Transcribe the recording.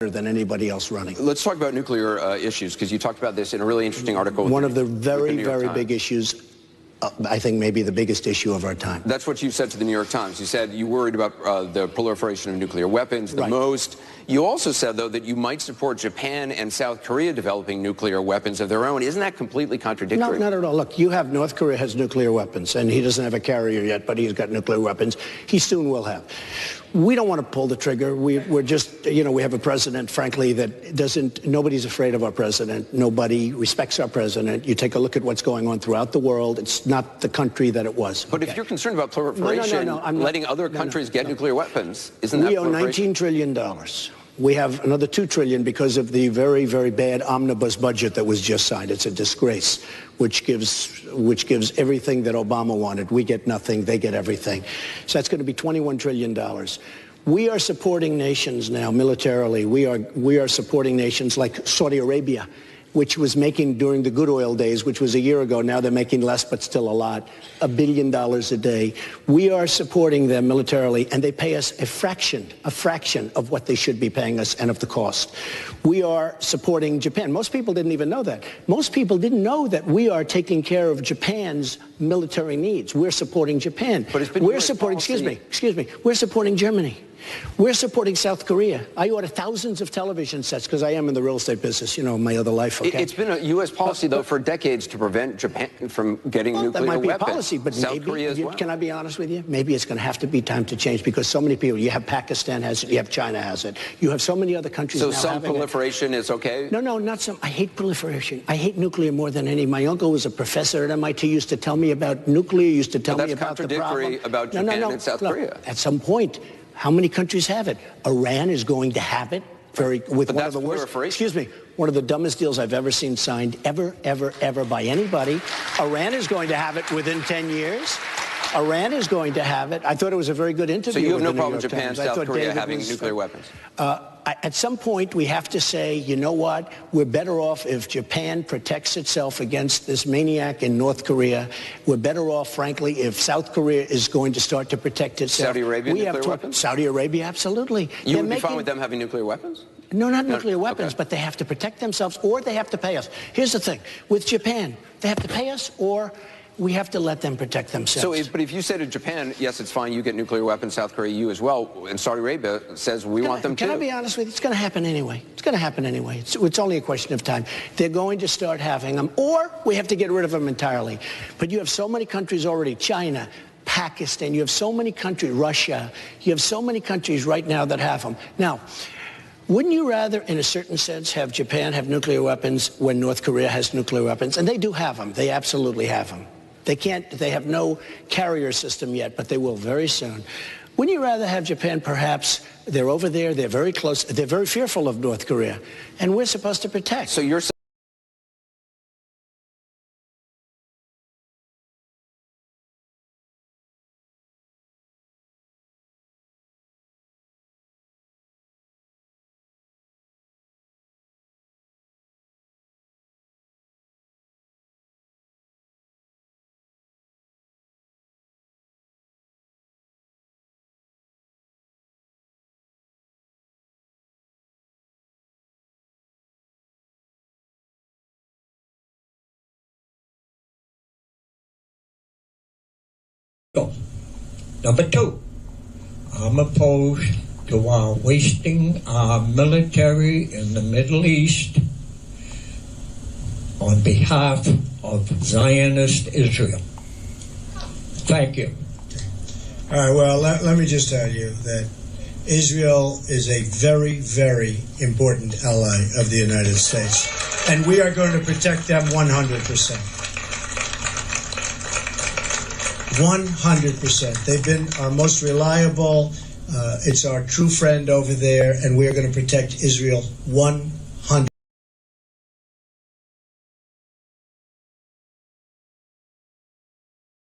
than anybody else running. Let's talk about nuclear issues, because you talked about this in a really interesting article. One of the very, very big issues, I think maybe the biggest issue of our time. That's what you said to the New York Times. You said you worried about the proliferation of nuclear weapons the most. You also said, though, that you might support Japan and South Korea developing nuclear weapons of their own. Isn't that completely contradictory? No, not at all. Look, you have North Korea has nuclear weapons, and he doesn't have a carrier yet, but he's got nuclear weapons. He soon will have. We don't want to pull the trigger. We're just, you know, we have a president, frankly, that doesn't, nobody's afraid of our president. Nobody respects our president. You take a look at what's going on throughout the world. It's not the country that it was. But if you're concerned about proliferation, letting other countries get nuclear weapons, isn't that proliferation? We owe $19 trillion. We have another $2 trillion because of the very, very bad omnibus budget that was just signed. It's a disgrace, which gives everything that Obama wanted. We get nothing, they get everything. So that's going to be $21 trillion. We are supporting nations now militarily. We are supporting nations like Saudi Arabia, which was making during the good oil days, which was a year ago. Now they're making less, but still a lot, $1 billion a day. We are supporting them militarily, and they pay us a fraction of what they should be paying us and of the cost. We are supporting Japan. Most people didn't even know that. Most people didn't know that we are taking care of Japan's military needs. We're supporting Japan. But it's been we're supporting, excuse me, we're supporting Germany. We're supporting South Korea. I order thousands of television sets because I am in the real estate business, you know, my other life. Okay? It's been a U.S. policy, though, for decades to prevent Japan from getting nuclear weapons. That might be a policy, but South maybe, Korea as well. Can I be honest with you? Maybe it's going to have to be time to change because so many people, you have Pakistan has it, you have China has it, you have so many other countries now some having proliferation is okay? No, not some. I hate proliferation. I hate nuclear more than any. My uncle was a professor at MIT, used to tell me about nuclear, used to tell me about the problem. That's contradictory about Japan and South Korea. At some point, how many countries have it? Iran is going to have it with one of the worst, one of the dumbest deals I've ever seen signed, ever by anybody. Iran is going to have it within 10 years. Iran is going to have it. I thought it was a very good interview. So you have no problem with Japan, South Korea having nuclear weapons? At some point, we have to say, you know what? We're better off if Japan protects itself against this maniac in North Korea. We're better off, frankly, if South Korea is going to start to protect itself. Saudi Arabia nuclear weapons? Saudi Arabia, absolutely. You would be fine with them having nuclear weapons? No, not nuclear weapons, but they have to protect themselves or they have to pay us. Here's the thing. With Japan, they have to pay us or we have to let them protect themselves. But if you say to Japan, yes, it's fine, you get nuclear weapons, South Korea, you as well, and Saudi Arabia says we want them too. Can I be honest with you? It's going to happen anyway. It's going to happen anyway. It's only a question of time. They're going to start having them, or we have to get rid of them entirely. But you have so many countries already, China, Pakistan, you have so many countries, Russia, you have so many countries right now that have them. Now, wouldn't you rather, in a certain sense, have Japan have nuclear weapons when North Korea has nuclear weapons? And they do have them. They absolutely have them. They have no carrier system yet, but they will very soon. Wouldn't you rather have Japan, perhaps, they're over there, they're very close, they're very fearful of North Korea, and we're supposed to protect. So you're Number two, I'm opposed to our wasting our military in the Middle East on behalf of Zionist Israel. Thank you. All right, well, let me just tell you that Israel is a very, very important ally of the United States, and we are going to protect them 100%. 100%. They've been our most reliable. It's our true friend over there, and we are going to protect Israel 100%.